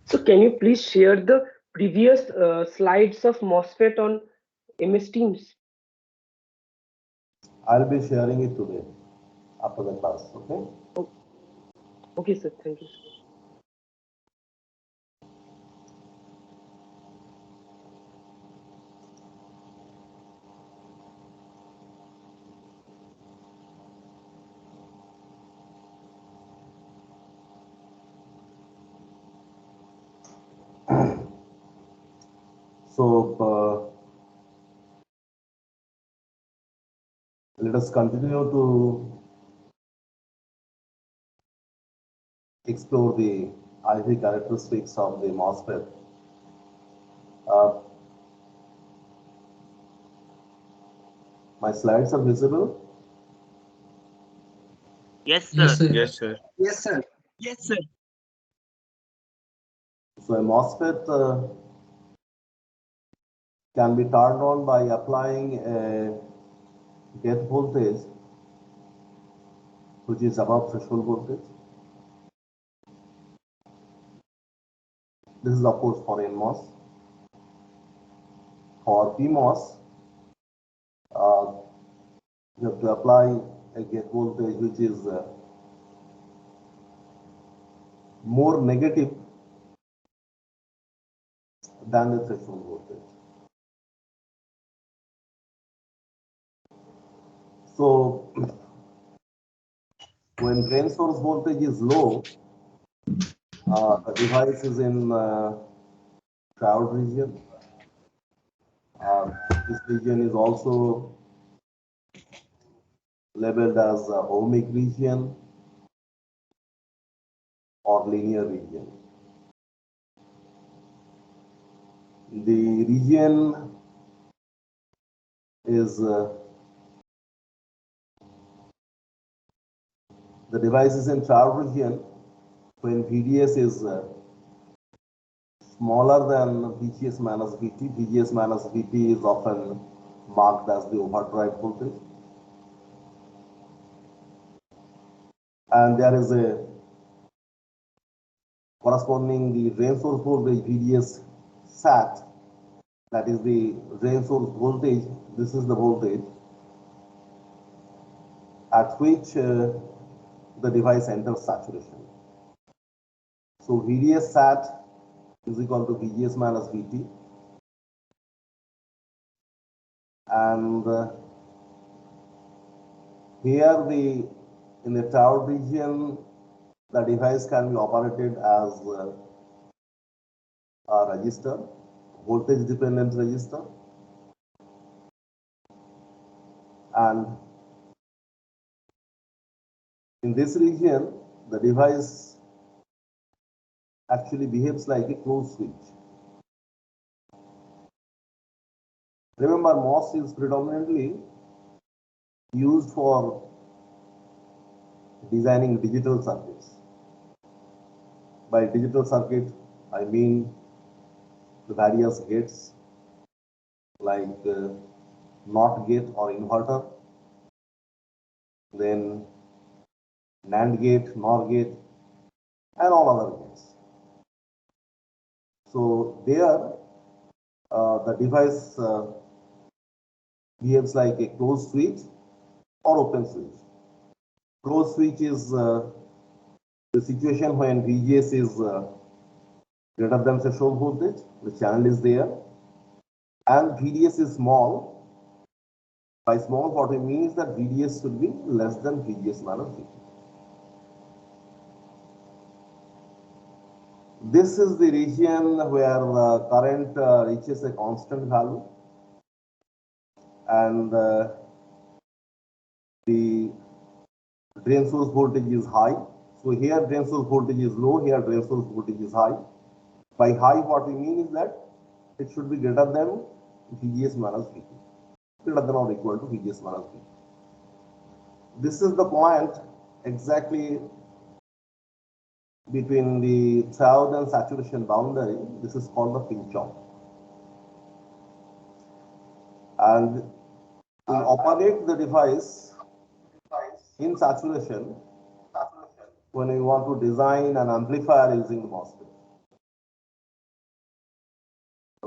So can you please share the previous slides of MOSFET on MS Teams? I'll be sharing it today after the class. Okay. Oh, okay, sir. Thank you. So let us continue to explore the IV characteristics of the MOSFET. Uh, my slides are visible. Yes, Yes, sir. sir. Yes, sir. Yes, sir. Yes, sir. So a MOSFET can be turned on by applying a gate voltage which is above threshold voltage. This is of course for Nmos. For PMOS, you have to apply a gate voltage which is more negative than the threshold voltage. So when drain source voltage is low, the device is in triode region. This region is also labeled as ohmic region or linear region. The region is the device is in triode region when VDS is smaller than VGS minus VT. VGS minus VT is often marked as the overdrive voltage. And there is a corresponding the drain source voltage VDS SAT, that is the drain source voltage. This is the voltage at which the device enters saturation. So VDS SAT is equal to VGS minus VT, and here in the triode region the device can be operated as a resistor, voltage dependent resistor, and in this region the device actually behaves like a closed switch. Remember, MOS is predominantly used for designing digital circuits. By digital circuit, I mean the various gates like NOT gate or inverter, then NAND gate, NOR gate, and all other gates. So there, the device behaves like a closed switch or open switch. Closed switch is the situation when VGS is greater than threshold voltage, the channel is there, and VDS is small. By small, what we mean is that VDS should be less than VGS minus VT. This is the region where the current reaches a constant value, and the drain source voltage is high. So here drain source voltage is low, here drain source voltage is high. By high, what we mean is that it should be greater than VGS minus VT, greater than or equal to VGS minus VT. This is the point exactly between the triode and saturation boundary. This is called the pinch off. And we operate the device in saturation when we want to design an amplifier using the MOSFET.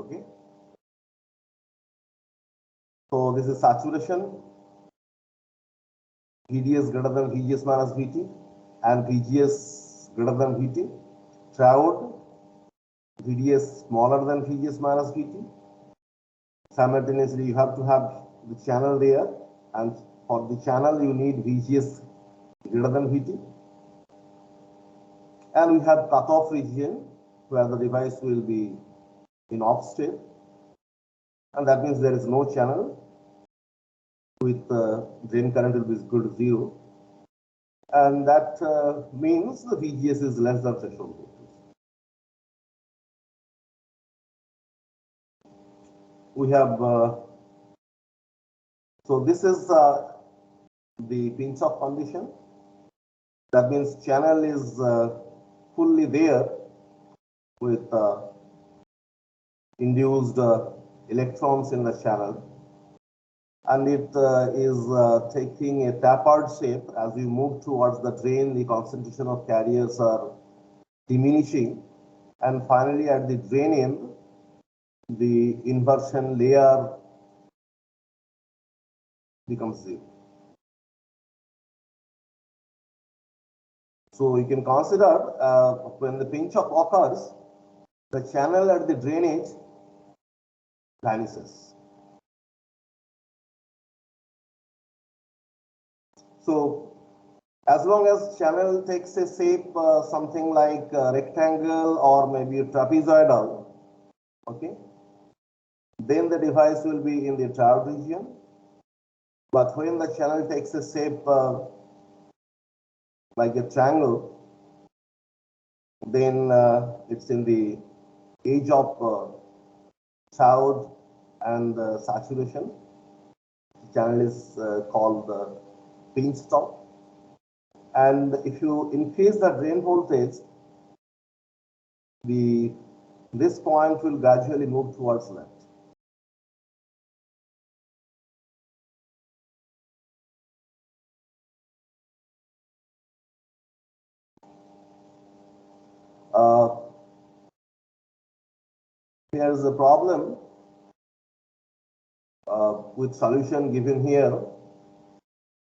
Okay. So this is saturation, VDS greater than VGS minus VT, and VGS greater than VT. Triode, VDS smaller than VGS minus VT. Simultaneously, you have to have the channel there, and for the channel, you need VGS greater than VT. And we have cutoff region where the device will be in off state, and that means there is no channel with drain current will be equal to 0, and that means the VGS is less than threshold voltage. We have so this is the pinch off condition. That means channel is fully there with induced electrons in the channel, and it is taking a tapered shape. As you move towards the drain, the concentration of carriers are diminishing, and finally at the drain end, the inversion layer becomes 0. So you can consider when the pinch off occurs, the channel at the drainage vanishes. So as long as channel takes a shape something like a rectangle or maybe a trapezoidal, okay, then the device will be in the triode region. But when the channel takes a shape like a triangle, then it's in the edge of triode and saturation. The channel is called the pinch stop. And if you increase the drain voltage, this point will gradually move towards left. Here is a problem with solution given here.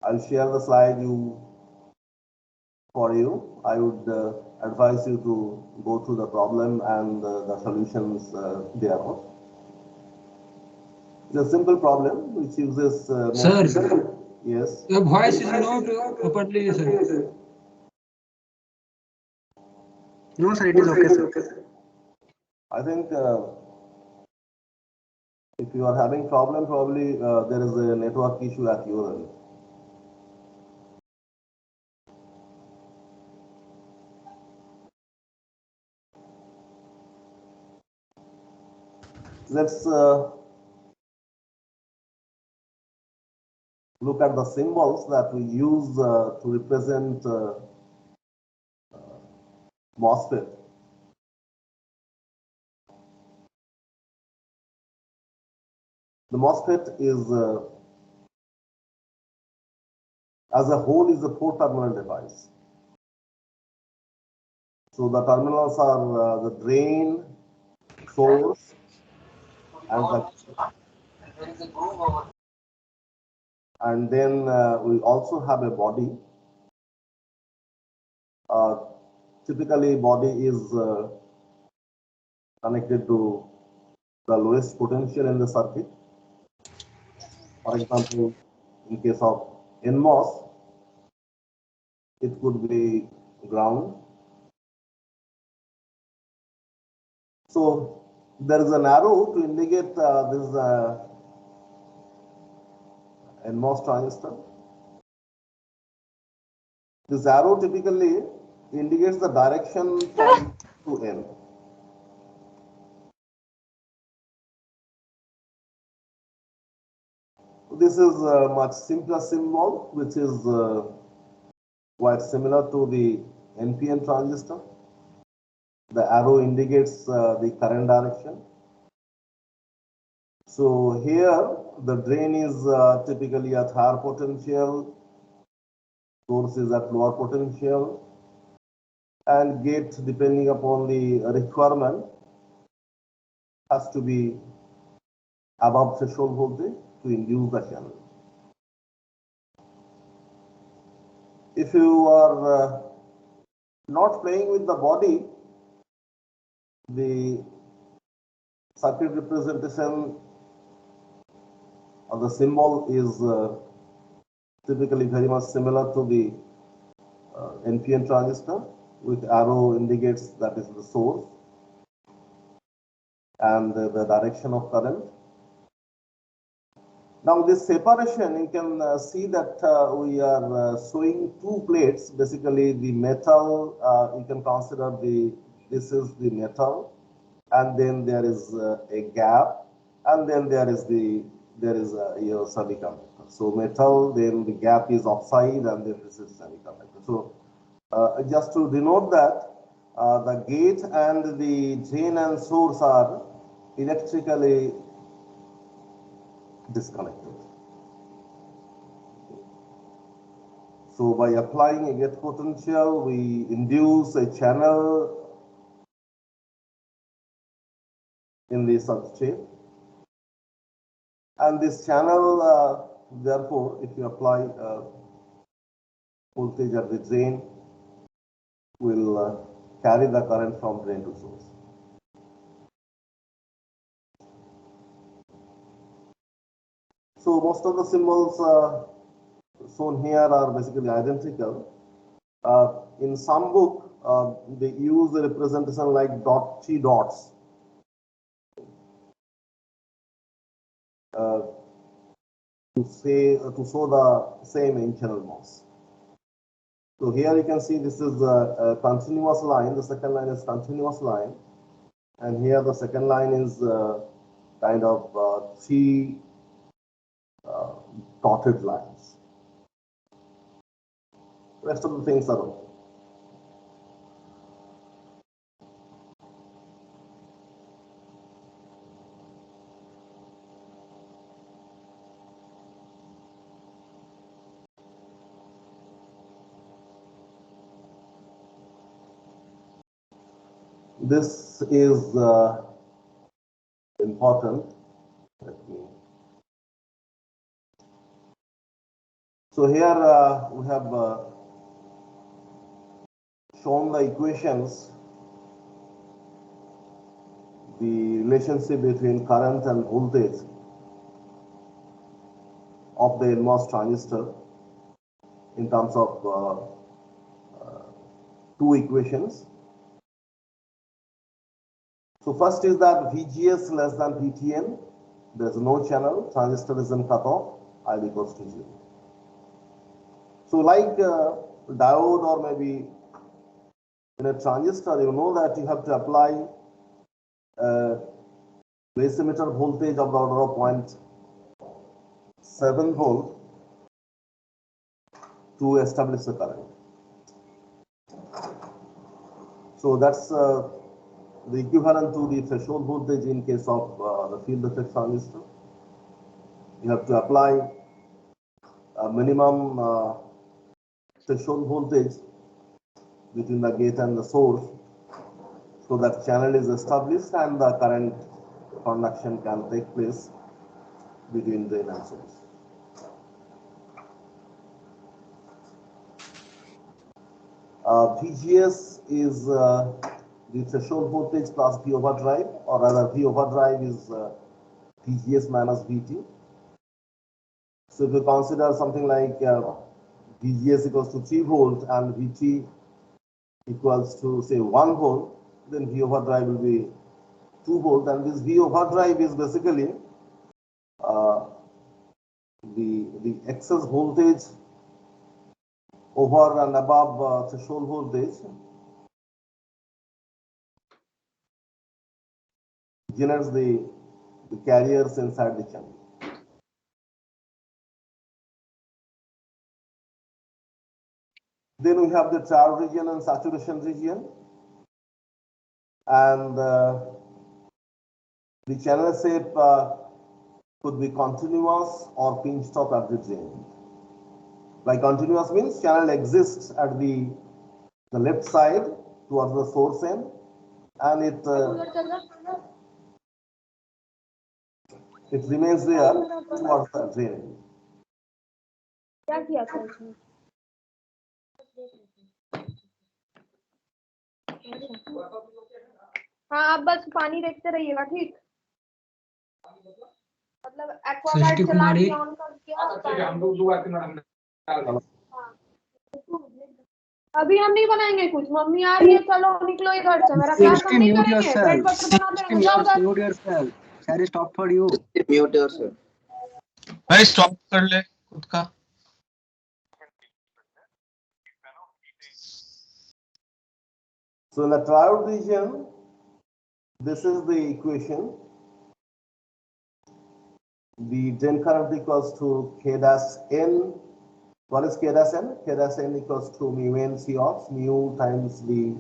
I'll share the slide for you. I would advise you to go through the problem and the solutions thereof. It's a simple problem which uses Sir, yes. your voice is not properly, sir. No, sir, it is okay, sir. I think if you are having problem, probably there is a network issue at your end. Let's look at the symbols that we use to represent Mosfet. The Mosfet is, as a whole, is a 4-terminal device. So the terminals are the drain, source, and then we also have a body. Typically, body is connected to the lowest potential in the circuit. For example, in case of Nmos, it could be ground. So there is an arrow to indicate this Nmos transistor. This arrow typically indicates the direction from to N. This is a much simpler symbol, which is quite similar to the NPN transistor. The arrow indicates the current direction. So here the drain is typically at higher potential, source is at lower potential, and gate, depending upon the requirement, has to be above threshold voltage to induce the channel. If you are not playing with the body, the circuit representation of the symbol is typically very much similar to the NPN transistor, with arrow indicates that is the source and the direction of current. Now this separation, you can see that we are showing two plates. Basically the metal, you can consider this is the metal, and then there is a gap, and then there is your semiconductor. So metal, then the gap is oxide, and then this is semiconductor. So just to denote that the gate and the drain and source are electrically disconnected. So by applying a gate potential, we induce a channel in the substrate, and this channel, therefore, if you apply voltage at the drain, will carry the current from drain to source. So most of the symbols shown here are basically identical. In some book, they use the representation like three dots to show the same internal Mos. So here you can see this is a continuous line. The second line is continuous line, and here the second line is kind of three dotted lines. Rest of the things are okay. This is important. So here we have shown the equations, the relationship between current and voltage of the Nmos transistor in terms of two equations. So first is that VGS less than VTN, there is no channel, transistor is in cutoff, I equals to 0. So like diode or maybe in a transistor, you know that you have to apply base emitter voltage of the order of 0.7 volt to establish the current. So that's the equivalent to the threshold voltage in case of the field effect transistor. You have to apply a minimum threshold voltage between the gate and the source, so that channel is established and the current conduction can take place between drain and source. VGS is the threshold voltage plus V overdrive, or rather V overdrive is VGS minus VT. So if you consider something like VGS equals to 3 volt and VT equals to say 1 volt, then V overdrive will be 2 volt, and this V overdrive is basically the excess voltage over and above threshold voltage generates the carriers inside the channel. Then we have the triode region and saturation region, and the channel shape could be continuous or pinch stop at the drain. By continuous means channel exists at the left side towards the source end, and it it remains there towards the drain. क्या किया था उसने? हाँ आप बस पानी देखते रहिएगा ठीक मतलब एक्वागार्ड सृष्टि चला कुमारी। के ऑन कर दिया अभी हम नहीं बनाएंगे कुछ मम्मी आ रही है चलो निकलो इधर से मेरा क्लास हम नहीं Mute करेंगे ब्रेड yourself. बटर बनाते रहेंगे जाओ उधर Mute yourself. Shall I stop for you? Mute yourself. भाई स्टॉप कर ले खुद का। So in the triode region, this is the equation. The drain current equals to K dash N. What is K dash N? K dash N equals to mu N C ox, mu times the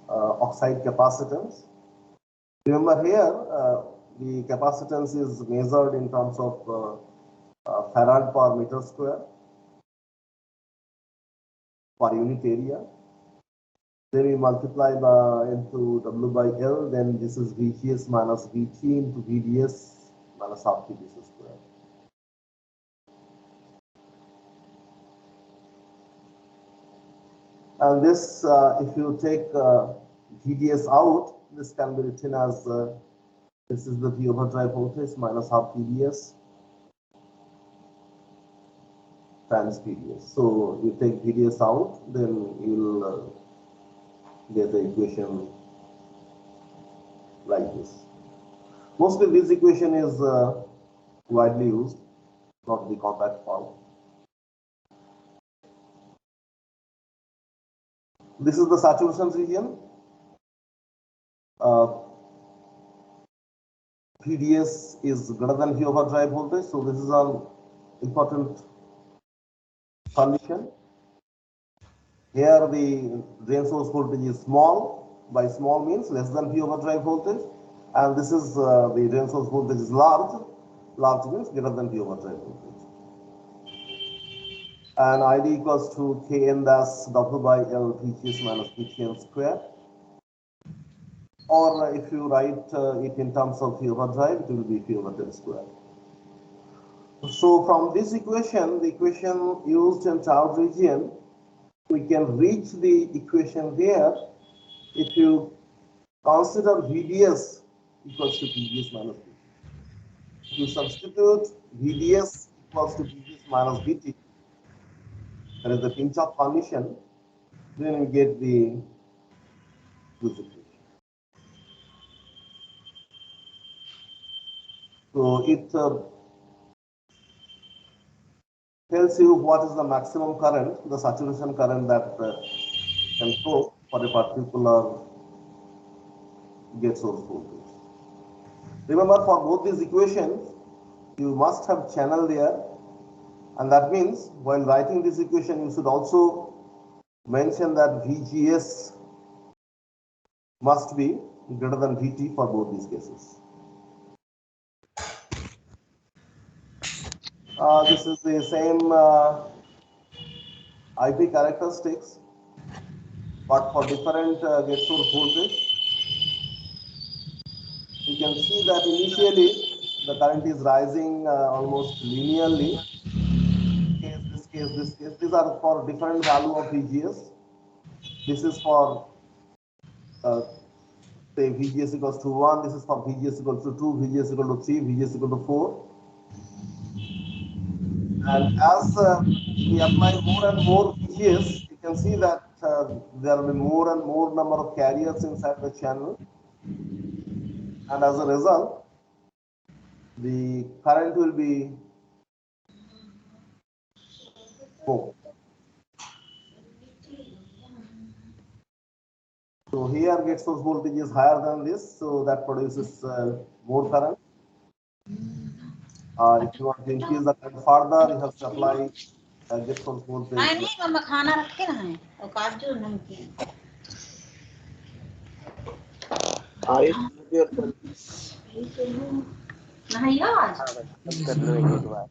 oxide capacitance. Remember here, the capacitance is measured in terms of farad per meter square per unit area. Then we multiply by into W by L, then this is VGS minus VT into VDS minus half VDS square. And this, if you take VDS out, this can be written as this is the V overdrive voltage minus half VDS times VDS. So you take VDS out, then you'll get the equation like this. Mostly this equation is widely used, not the compact form. This is the saturation region. VDS is greater than V overdrive voltage, so this is an important condition. Here the drain source voltage is small. By small means less than V overdrive voltage, and this is the drain source voltage is large. Large means greater than V overdrive voltage. And ID equals to Kn dash W by L VGS minus VTN square. Or if you write it in terms of V overdrive, it will be V over 10 square. So from this equation, the equation used in triode region, we can reach the equation here if you consider VDS equals to VGS minus VT. If you substitute VDS equals to VGS minus VT, that is the pinch off condition, then you get the this equation. So it tells you what is the maximum current, the saturation current that can flow for a particular gate source voltage. Remember, for both these equations, you must have channel there, and that means while writing this equation, you should also mention that VGS must be greater than VT for both these cases. This is the same IP characteristics, but for different gate source voltage. You can see that initially the current is rising almost linearly. This case. These are for different value of VGS. This is for say VGS equals to 1. This is for VGS equals to 2, VGS equal to 3, VGS equal to 4. And as we apply more and more VGS, you can see that there will be more and more number of carriers inside the channel. And as a result, the current will be more. So here gate source voltage is higher than this, so that produces more current. If you want to increase the current further, you have to apply gate source voltage. नहीं मम्मा खाना रखे ना है और काजू नमकीन Ayush, mute yourself. नहीं आज बंद कर लो एक बार.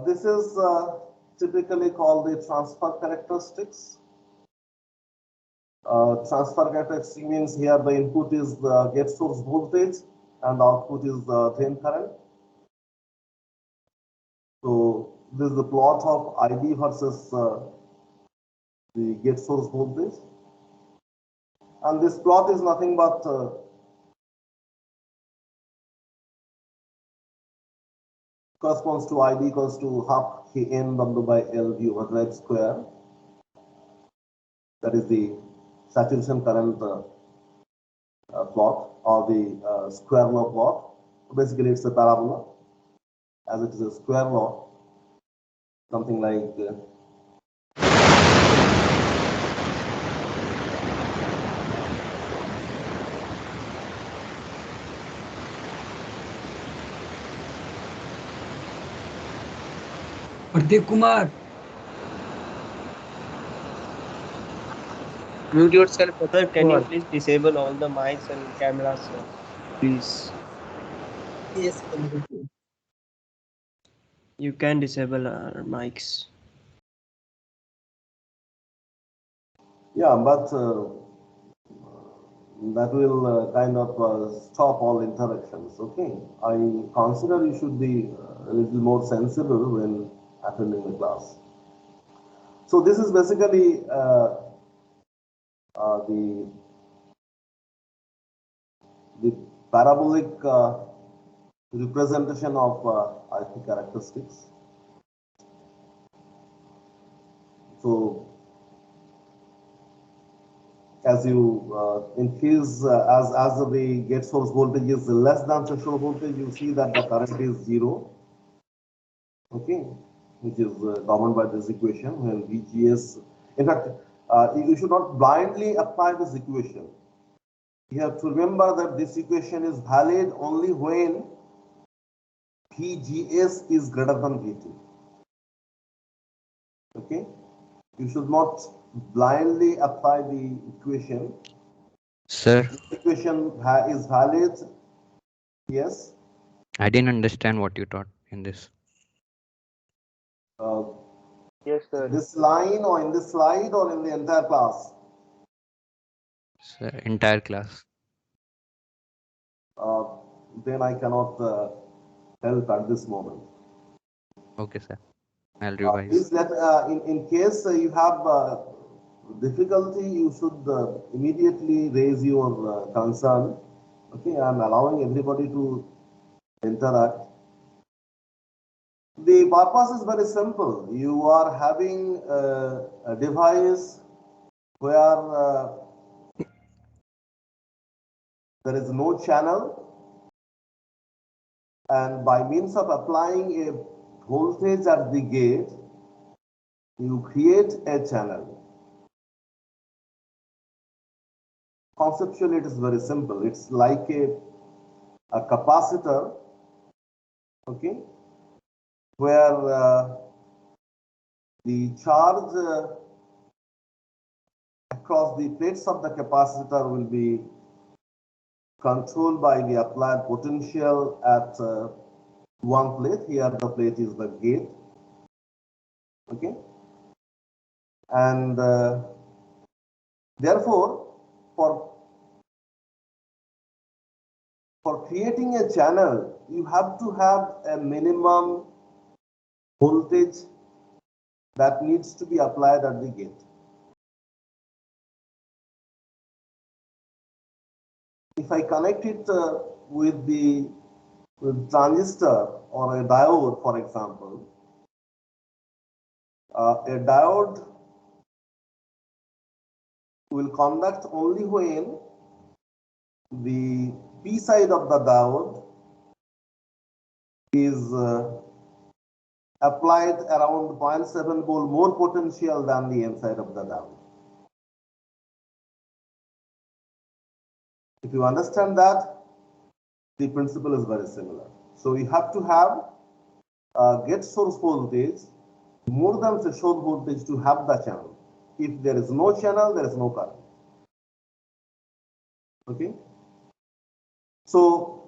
This is typically called the transfer characteristics. Transfer characteristic means here the input is the gate source voltage and the output is the drain current. So this is the plot of ID versus the gate source voltage. And this plot is nothing but corresponds to ID equals to half Kn W by L V overdrive square. That is the saturation current plot or the square law plot. Basically, it's a parabola. As it is a square law, something like Prateek Kumar. Mute yourself, sir. Can you please disable all the mics and cameras, sir? Please. Yes. You can disable our mics. yeah, but that will kind of stop all interactions. Okay, I consider you should be a little more sensible when attending the class. So this is basically the parabolic representation of IP characteristics. So as you increase as the gate source voltage is less than threshold voltage, you see that the current is zero. Okay, which is governed by this equation when VGS. In fact, you should not blindly apply this equation. You have to remember that this equation is valid only when VGS is greater than VT. Okay, you should not blindly apply the equation. Sir, The equation is valid. Yes. I didn't understand what you taught in this. Yes, sir. This line or in this slide or in the entire class? Sir, entire class. Then I cannot help at this moment. Okay, sir. I'll revise. Please let, in case you have difficulty, you should immediately raise your concern. Okay, I'm allowing everybody to interact. The purpose is very simple. You are having a device where there is no channel, and by means of applying a voltage at the gate, you create a channel. Conceptually, it is very simple. It's like a capacitor, okay, where the charge across the plates of the capacitor will be controlled by the applied potential at one plate. Here the plate is the gate, okay, and therefore for creating a channel, you have to have a minimum voltage that needs to be applied at the gate. If I connect it with the transistor or a diode, for example, a diode will conduct only when the P side of the diode is applied around 0.7 volt more potential than the N side of the diode. If you understand that, the principle is very similar. So you have to have gate source voltage more than threshold voltage to have the channel. If there is no channel, there is no current. Okay. So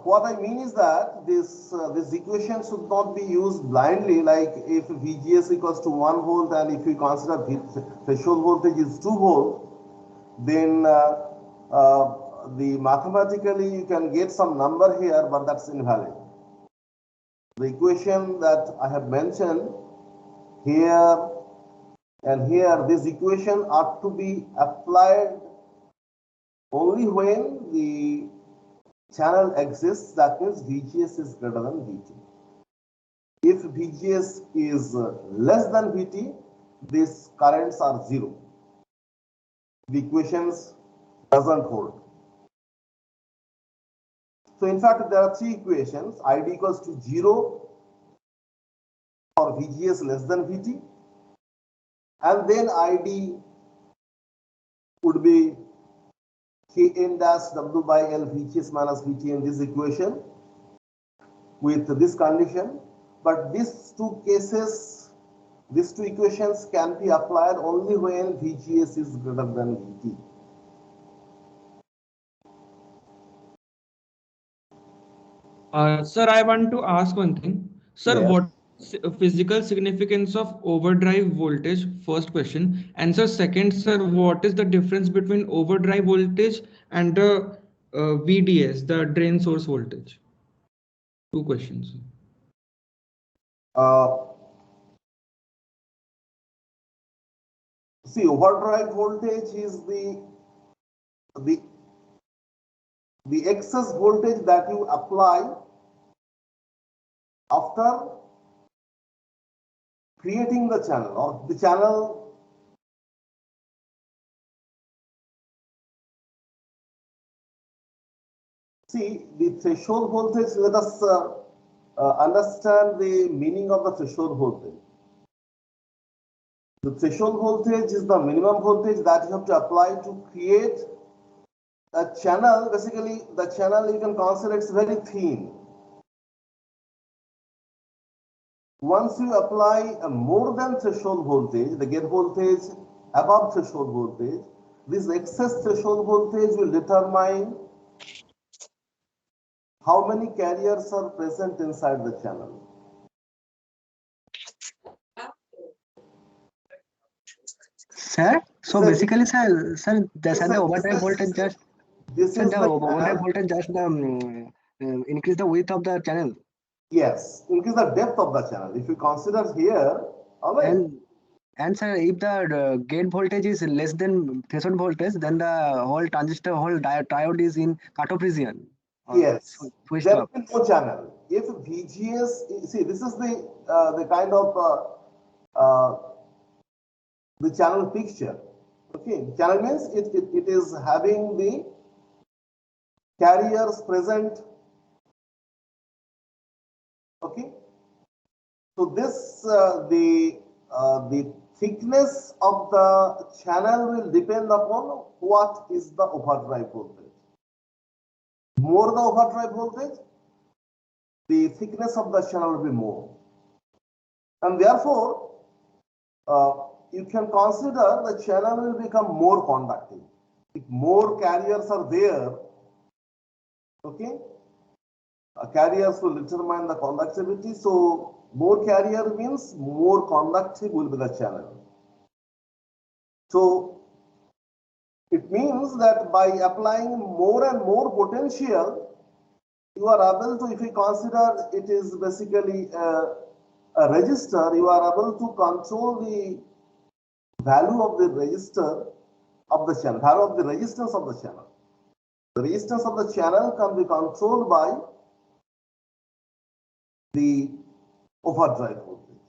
what I mean is that this equation should not be used blindly. Like if VGS equals to 1 volt and if we consider threshold voltage is 2 volt, then the mathematically you can get some number here, but that's invalid. The equation that I have mentioned here and here, this equation ought to be applied only when the channel exists. That means VGS is greater than VT. If VGS is less than VT, these currents are zero. The equations doesn't hold. So in fact, there are three equations: ID equals to 0 for VGS less than VT, and then ID would be Kn dash W by L VGS minus VT in this equation with this condition. But these two cases, these two equations can be applied only when VGS is greater than VT. Sir, I want to ask one thing. Sir, Yes. what physical significance of overdrive voltage? First question. And sir, second, sir, what is the difference between overdrive voltage and the VDS, the drain source voltage? Two questions. See, overdrive voltage is the excess voltage that you apply after creating the channel, or the channel see the threshold voltage. Let us understand the meaning of the threshold voltage. The threshold voltage is the minimum voltage that you have to apply to create a channel. Basically, the channel you can consider it's very thin. Once you apply a more than threshold voltage, the gate voltage above threshold voltage, this excess threshold voltage will determine how many carriers are present inside the channel. Sir, so basically, sir, the overdrive voltage just, this sir, is the the overdrive voltage just increase the width of the channel. Yes, increase the depth of the channel. If you consider here, all right. And sir, if the gate voltage is less than threshold voltage, then the whole transistor, whole triode is in cutoff region. Yes, Switched there off. will be no channel. If VGS, see, this is the kind of the channel picture. Okay, channel means it is having the carriers present. Okay, so this the thickness of the channel will depend upon what is the overdrive voltage. More the overdrive voltage, the thickness of the channel will be more, and therefore you can consider the channel will become more conductive. If more carriers are there, okay, carriers will determine the conductivity. So more carrier means more conductive will be the channel. So it means that by applying more and more potential, you are able to, if you consider it is basically a resistor, you are able to control the value of the resistor of the channel, value of the resistance of the channel. The resistance of the channel can be controlled by the overdrive voltage.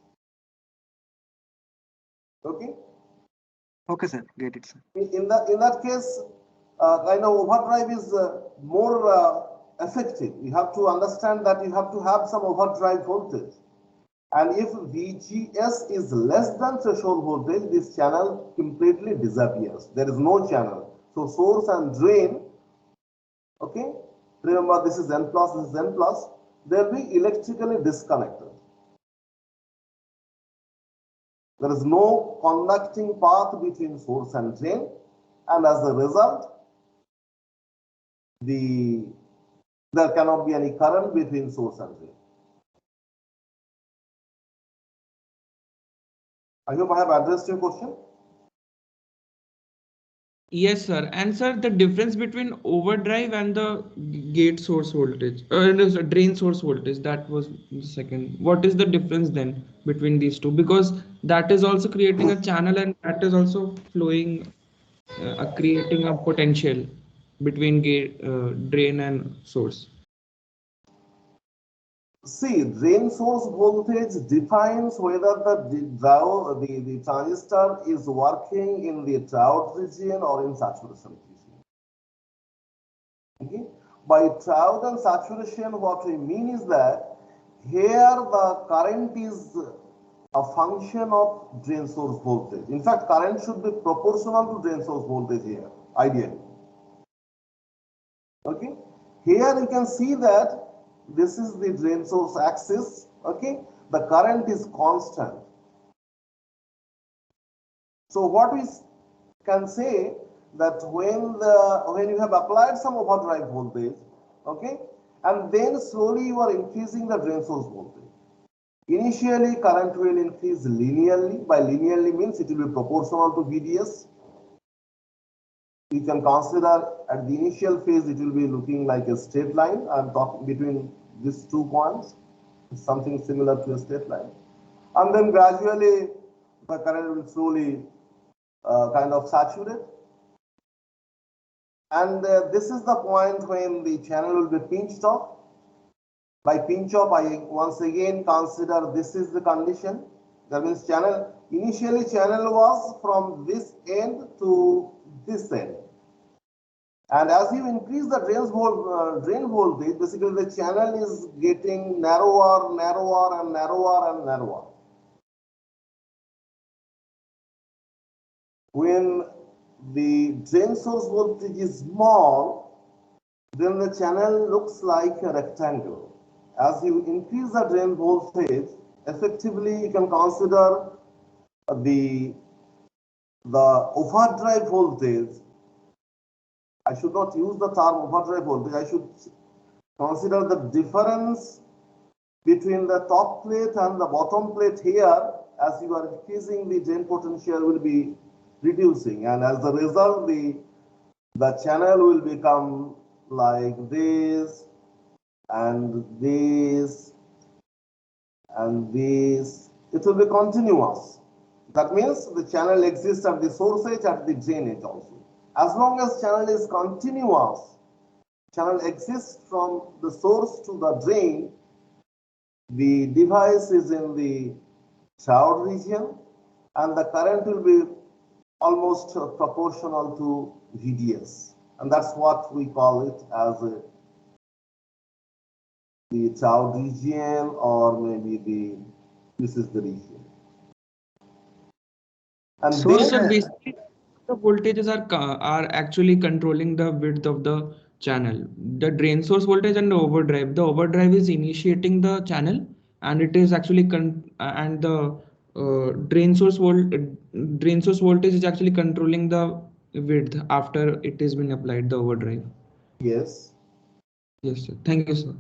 Okay. Okay, sir. Get it, sir. In that case, kind of overdrive is more effective. You have to understand that you have to have some overdrive voltage. And if VGS is less than threshold voltage, this channel completely disappears. There is no channel. So source and drain, okay, remember this is N plus, this is N plus, they'll be electrically disconnected. There is no conducting path between source and drain, and as a result, there cannot be any current between source and drain. I hope I have addressed your question. Yes, sir. And sir, the difference between overdrive and the gate source voltage, there's a drain source voltage, that was the second. What is the difference then between these two? Because that is also creating a channel and that is also flowing, creating a potential between gate, drain and source. See, drain source voltage defines whether the transistor is working in the triode region or in saturation region. Okay? By triode and saturation, what we mean is that here the current is a function of drain source voltage. In fact, current should be proportional to drain source voltage here, ideally. Okay? Here you can see that this is the drain source axis. Okay? The current is constant. So what we can say that when you have applied some overdrive voltage, okay, and then slowly you are increasing the drain source voltage. Initially, current will increase linearly. By linearly means it will be proportional to VDS. You can consider at the initial phase it will be looking like a straight line. I'm talking between these 2 points, something similar to a straight line, and then gradually the current will slowly kind of saturate. And this is the point when the channel will be pinched off. By pinch off, I once again consider this is the condition. That means initially channel was from this end to this end. And as you increase the drain voltage, basically the channel is getting narrower, narrower, and narrower, and narrower. When the drain source voltage is small, then the channel looks like a rectangle. As you increase the drain voltage, effectively you can consider the overdrive voltage. I should not use the term overdrive voltage. I should consider the difference between the top plate and the bottom plate here. As you are increasing, the drain potential will be reducing, and as a result, the channel will become like this, and this, and this. It will be continuous. That means the channel exists at the source edge, at the drain edge also. As long as channel is continuous, channel exists from the source to the drain, the device is in the triode region, and the current will be almost proportional to VDS. And that's what we call it as the triode region, or maybe this is the region. And So, then, So basically, the voltages are actually controlling the width of the channel. The drain source voltage and the overdrive. The overdrive is initiating the channel, and it is actually and the drain source voltage is actually controlling the width after it has been applied, the overdrive. yes. Yes, sir. Thank you, sir.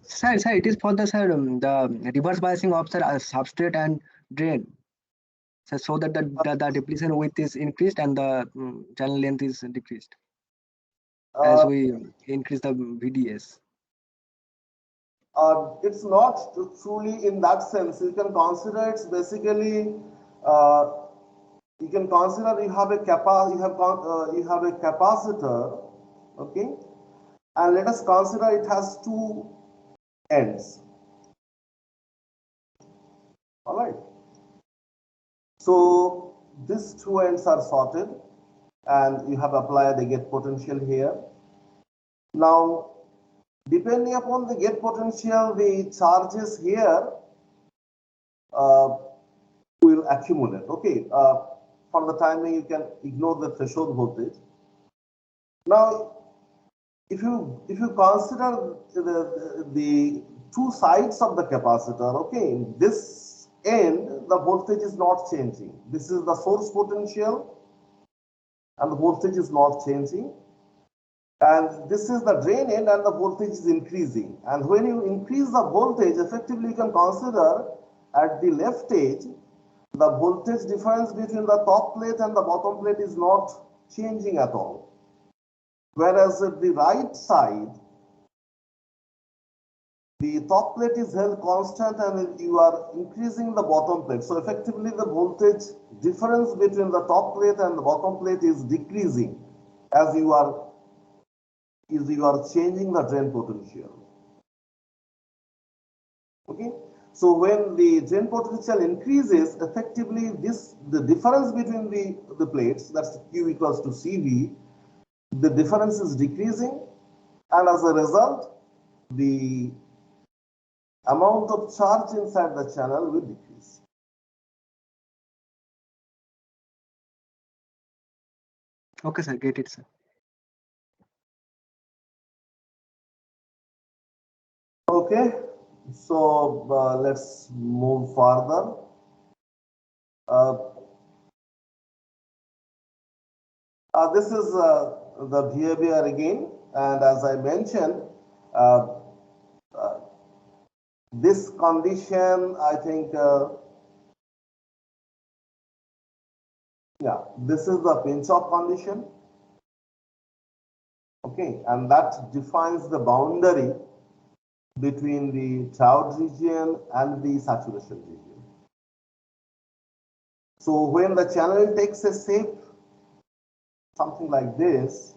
sir, it is for the the reverse biasing of the substrate and drain. So that the depletion width is increased and the channel length is decreased as we increase the VDS. It's not truly in that sense. You can consider it's basically you can consider you have a capacitor, okay, and let us consider it has 2 ends. All right. So these 2 ends are sorted, and you have applied a gate potential here. Now, depending upon the gate potential, the charges here will accumulate. Okay. For the timing, you can ignore the threshold voltage. Now, if you consider the 2 sides of the capacitor, okay, in this end the voltage is not changing. This is the source potential, and the voltage is not changing. And this is the drain end, and the voltage is increasing. And when you increase the voltage, effectively you can consider at the left edge, the voltage difference between the top plate and the bottom plate is not changing at all. Whereas at the right side, the top plate is held constant and you are increasing the bottom plate. So effectively the voltage difference between the top plate and the bottom plate is decreasing as you are changing the drain potential. Okay. So when the drain potential increases, effectively the difference between the plates, that's Q equals to CV, the difference is decreasing, and as a result, the amount of charge inside the channel will decrease. Okay, sir. Get it, sir. Okay, so let's move further. This is the behavior again, and as I mentioned, this condition, I think, yeah, this is the pinch-off condition. Okay, and that defines the boundary between the triode region and the saturation region. So when the channel takes a shape, something like this,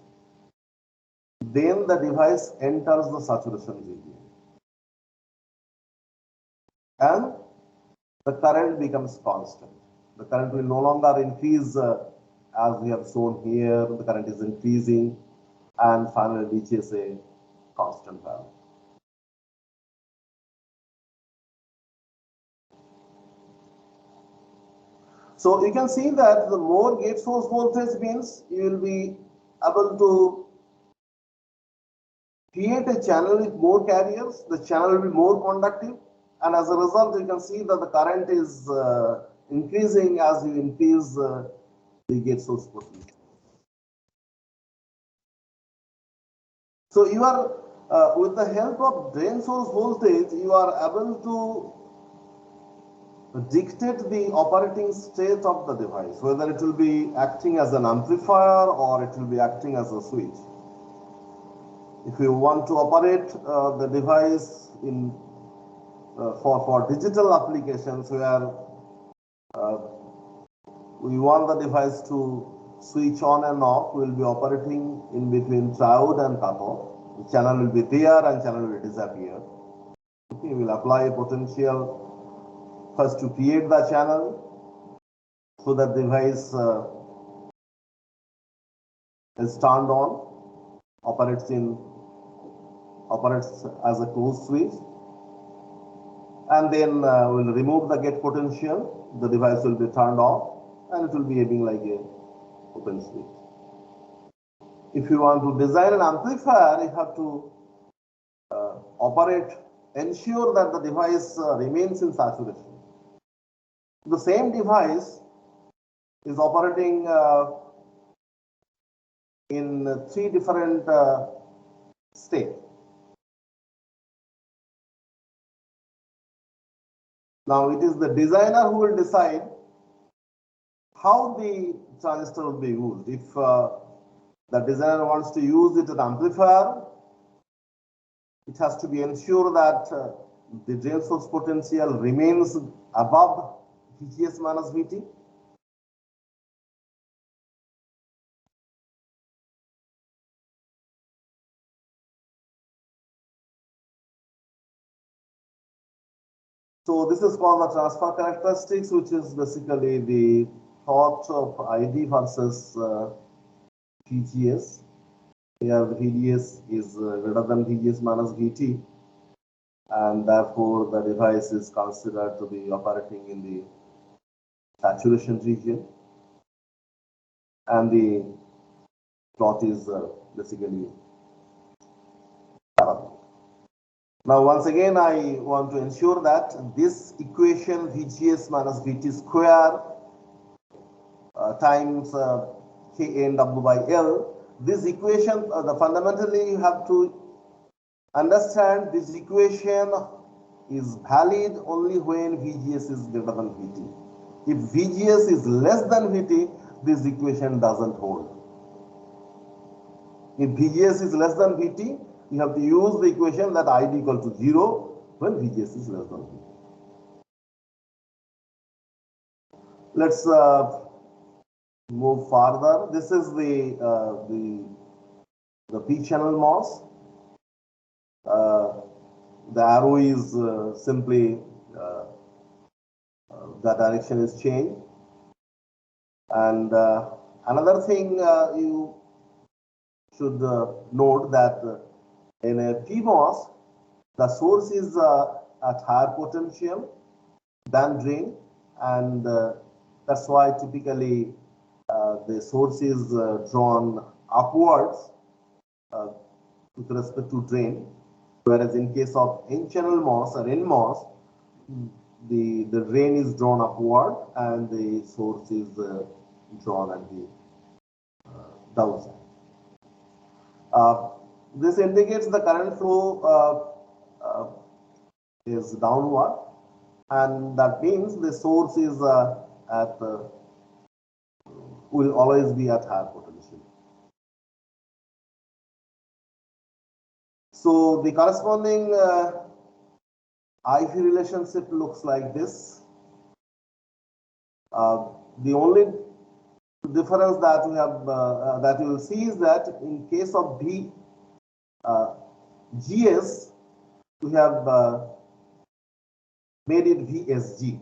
then the device enters the saturation region. And the current becomes constant. The current will no longer increase as we have shown here. The current is increasing and finally reaches a constant value. So you can see that the more gate source voltage means you will be able to create a channel with more carriers. The channel will be more conductive, and as a result, you can see that the current is increasing as you increase the gate source potential. So you are, with the help of drain source voltage, you are able to dictate the operating state of the device, whether it will be acting as an amplifier or it will be acting as a switch. If you want to operate the device in for digital applications where we want the device to switch on and off, we will be operating in between triode and cutoff. The channel will be there and channel will disappear. Okay, we will apply a potential first to create the channel so that the device is turned on, operates as a closed switch, and then we'll remove the gate potential. The device will be turned off and it will be behaving like a open switch. If you want to design an amplifier, you have to ensure that the device remains in saturation. The same device is operating in 3 different states. Now it is the designer who will decide how the transistor will be used. If the designer wants to use it as an amplifier, it has to be ensured that the drain source potential remains above VGS minus VT. So this is called the transfer characteristics, which is basically the thought of ID versus VGS. Here the VGS is greater than VGS minus VT, and therefore the device is considered to be operating in the saturation region, and the plot is basically parallel. Now once again I want to ensure that this equation VGS minus VT square times KNW by L, this equation, fundamentally you have to understand this equation is valid only when VGS is greater than VT. If VGS is less than VT, this equation doesn't hold. If VGS is less than VT, you have to use the equation that ID equal to 0 when VGS is less than VT. Let's move further. This is the P channel MOS. The arrow is simply the direction is changed. And another thing you should note that in a PMOS, the source is at higher potential than drain, and that's why typically the source is drawn upwards with respect to drain, whereas in case of N-channel MOS or Nmos, the drain is drawn upward and the source is drawn at the downside. This indicates the current flow is downward, and that means the source is will always be at higher potential. So the corresponding IV relationship looks like this. The only difference that we have that you will see is that in case of GS, we have made it VSG.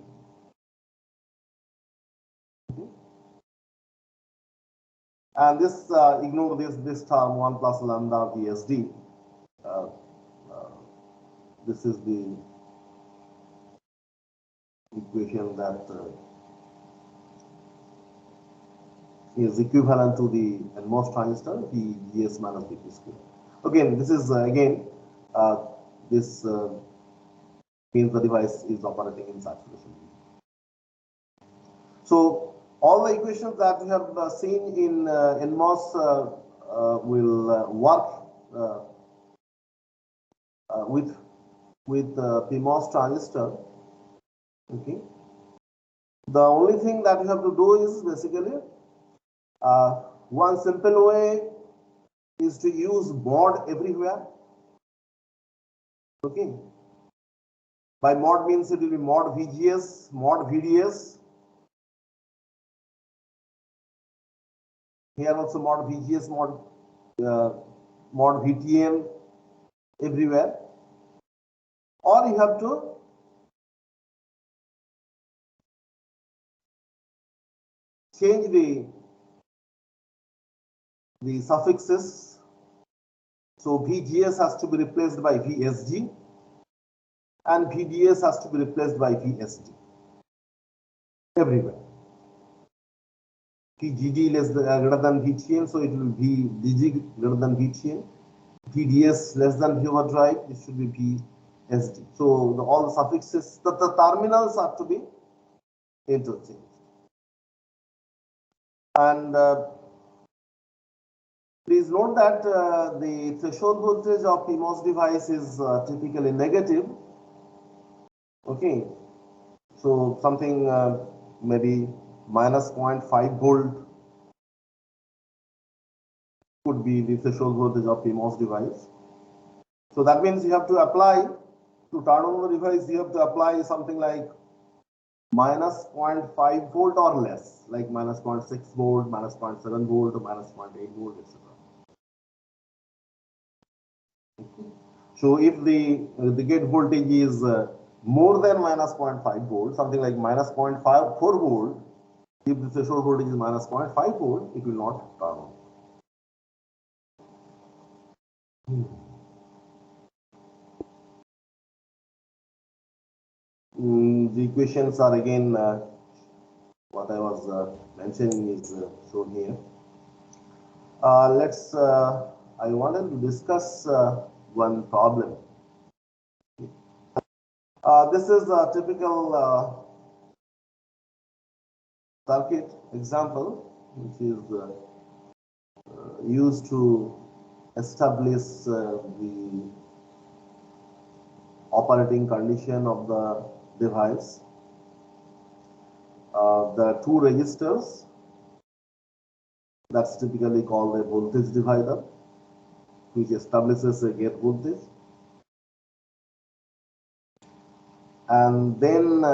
And this ignore this term 1 plus lambda VSD. This is the equation that is equivalent to the Nmos transistor, VGS minus VT square. Again, this is this means the device is operating in saturation. So all the equations that we have seen in Nmos will work with PMOS transistor. Okay. The only thing that we have to do is basically one simple way is to use mod everywhere. Okay. By mod means it will be mod VGS, mod VDS. Here also mod VGS, mod VTM everywhere. Or you have to change the suffixes. So VGS has to be replaced by VSG and VDS has to be replaced by VSD everywhere. VGD less than greater than VTM, so it will be VG greater than VTM. VDS less than V overdrive, it should be VSD. So all the suffixes, the terminals have to be interchanged. And please note that the threshold voltage of PMOS device is typically negative. Okay, so something maybe minus 0.5 volt could be the threshold voltage of PMOS device. So that means you have to apply, to turn on the device, you have to apply something like minus 0.5 volt or less, like minus 0.6 volt, minus 0.7 volt, or minus 0.8 volt, etc. So if the gate voltage is more than minus 0.5 volt, something like minus 0.4 volt, if the threshold voltage is minus 0.5 volt, it will not turn on. The equations are again what I was mentioning is shown here. I wanted to discuss one problem. This is a typical circuit example which is used to establish the operating condition of the device. There are two resistors, that's typically called a voltage divider, which establishes a gate voltage. And then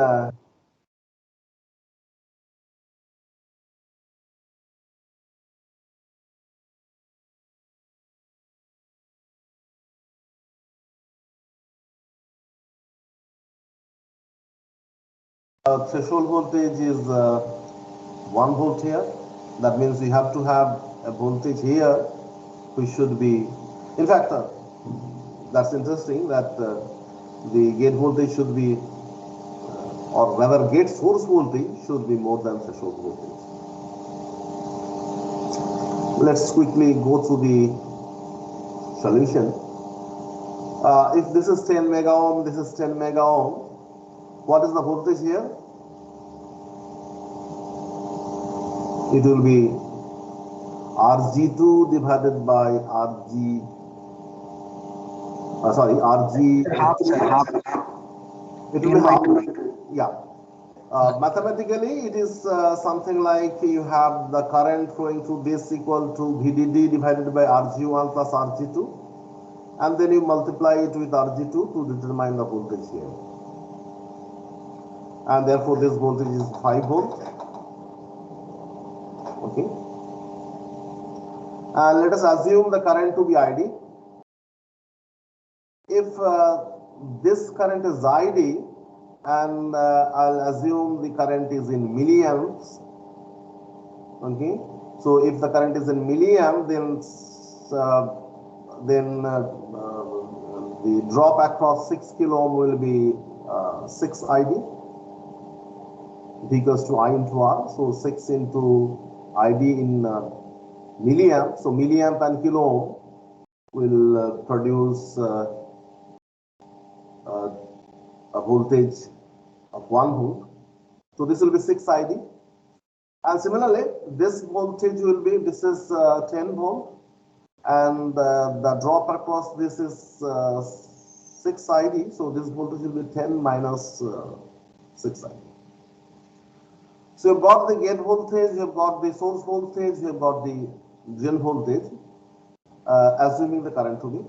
threshold voltage is 1 volt here. That means we have to have a voltage here which should be, in fact, that's interesting that the gate voltage should be, or rather gate source voltage should be more than threshold voltage. Let's quickly go through the solution. If this is 10 mega ohm, this is 10 mega ohm, what is the voltage here? It will be Rg2 divided by Rg, Rg. Half, sir, half. It will be half. Yeah. Mathematically, it is something like you have the current flowing through this equal to VDD divided by Rg1 plus Rg2, and then you multiply it with Rg2 to determine the voltage here. And therefore, this voltage is 5 volt. Okay. And let us assume the current to be ID. If this current is ID, and I'll assume the current is in milliamps. Okay, so if the current is in milliamp, then the drop across 6 kilo ohm will be 6 ID. It equals to I into R. So 6 into ID in milliamp. So milliamp and kilo ohm will produce a voltage of 1 volt. So this will be 6 ID. And similarly, this voltage will be, this is 10 volt, and the drop across this is 6 ID. So this voltage will be 10 minus 6 ID. So you've got the gate voltage, you've got the source voltage, you've got the drain voltage, assuming the current to be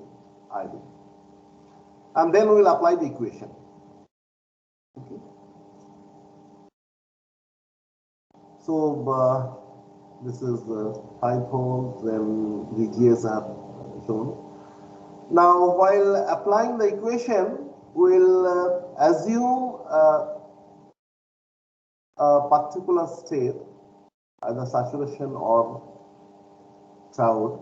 ID. And then we will apply the equation. Okay. So this is 5 volt, then VGS I have shown. Now, while applying the equation, we'll assume a particular state, either saturation or triode.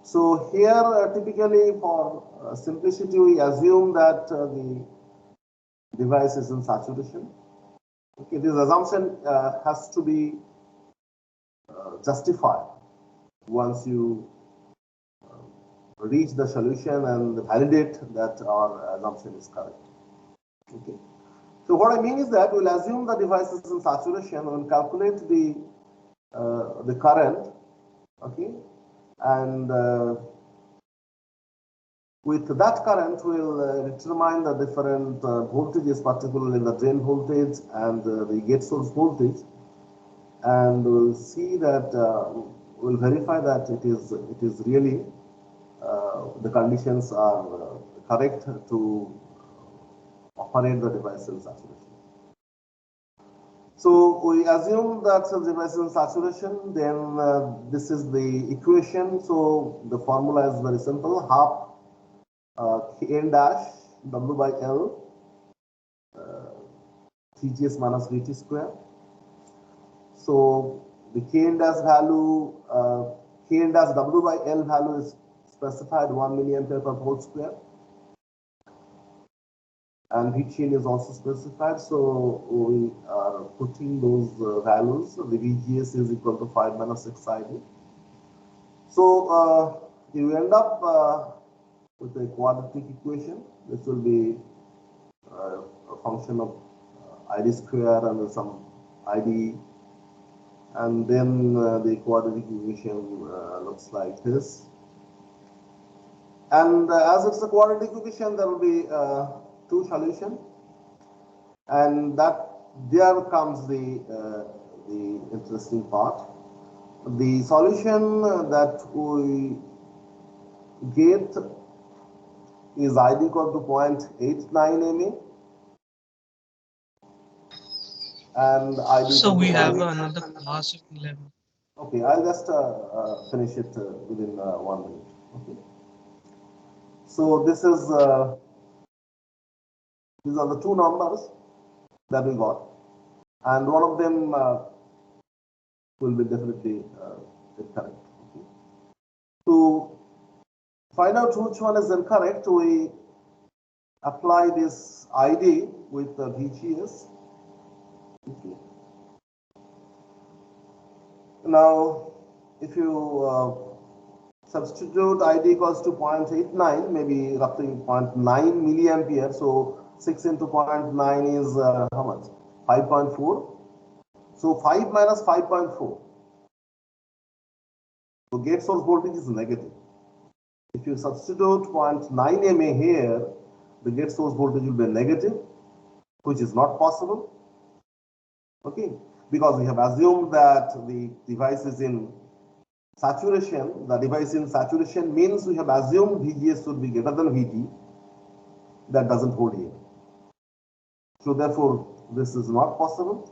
So here, typically for simplicity, we assume that the device is in saturation. Okay, this assumption has to be justified once you reach the solution and validate that our assumption is correct. Okay. So what I mean is that we'll assume the device is in saturation, we'll calculate the current, okay, and with that current we'll determine the different voltages, particularly the drain voltage and the gate source voltage, and we'll see that we'll verify that it is really the conditions are correct to operate the device in saturation. So we assume that the device is in saturation, then this is the equation. So the formula is very simple: half Kn dash W by L Tgs minus Vt square. So the Kn dash value, Kn dash W by L value is specified 1 milliampere per volt square, and heat chain is also specified. So we are putting those values. So the VGS is equal to 5 minus 6 ID. So you end up with a quadratic equation. This will be a function of ID square and some ID, and then the quadratic equation looks like this. And as it's a quadratic equation, there will be two solutions, and that there comes the interesting part. The solution that we gate is ID equal to 0.89 MA and ID So equal we to have 0.8. another class in 11. Okay, I'll just finish it within 1 minute. Okay. So this is these are the two numbers that we got, and one of them will be definitely incorrect. Okay. To find out which one is incorrect, we apply this ID with the VGS. Okay. Now, if you substitute ID equals to 0.89, maybe roughly 0.9 milliampere. So 6 into 0.9 is how much? 5.4. So 5 minus 5.4. So gate source voltage is negative. If you substitute 0.9 mA here, the gate source voltage will be negative, which is not possible. Okay, because we have assumed that the device is in saturation. The device in saturation means we have assumed VGS should be greater than VT. That doesn't hold here. So therefore, this is not possible.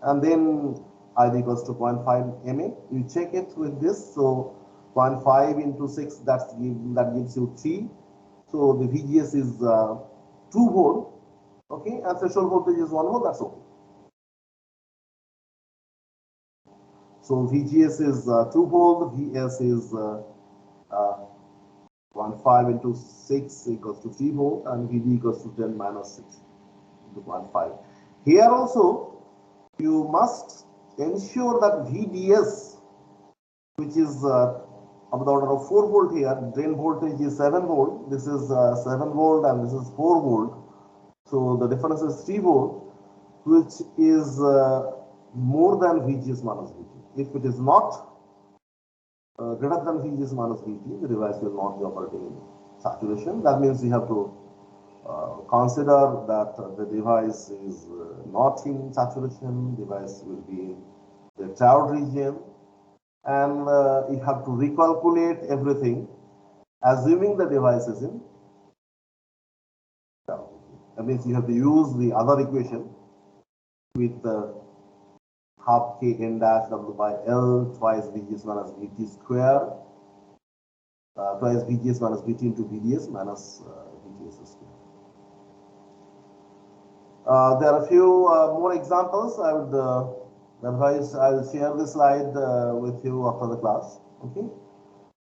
And then ID equals to 0.5 mA. You check it with this. So 0.5 into 6, that gives you 3. So the VGS is 2 volt. Okay, and threshold voltage is 1 volt. That's okay. So VGS is 2 volt. VS is 0.5 into 6 equals to 3 volt, and VD equals to 10 minus 6 into 0.5. Here also, you must ensure that VDS, which is of the order of 4 volt here, drain voltage is 7 volt, this is 7 volt and this is 4 volt. So the difference is 3 volt, which is more than VGS minus VT. If it is not greater than VGS minus VT, the device will not be operating in saturation. That means you have to consider that the device is not in saturation, device will be in the triode region, and you have to recalculate everything, assuming the device is in triode. That means you have to use the other equation with half k n dash w by L twice VGS minus VT square, twice VGS minus VT into VDS minus VGS square. There are a few more examples. I would advise, I'll share this slide with you after the class. Okay.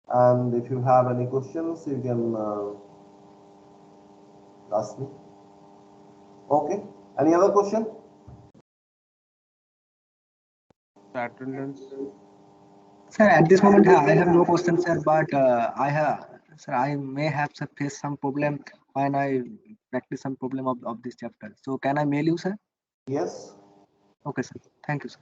And if you have any questions, you can ask me. Okay. Any other question? Attendance. Sir, at this moment, I have no question, sir, but I may have faced some problem when I practice some problem of this chapter. So can I mail you, sir? Yes. Okay, sir. Thank you, sir.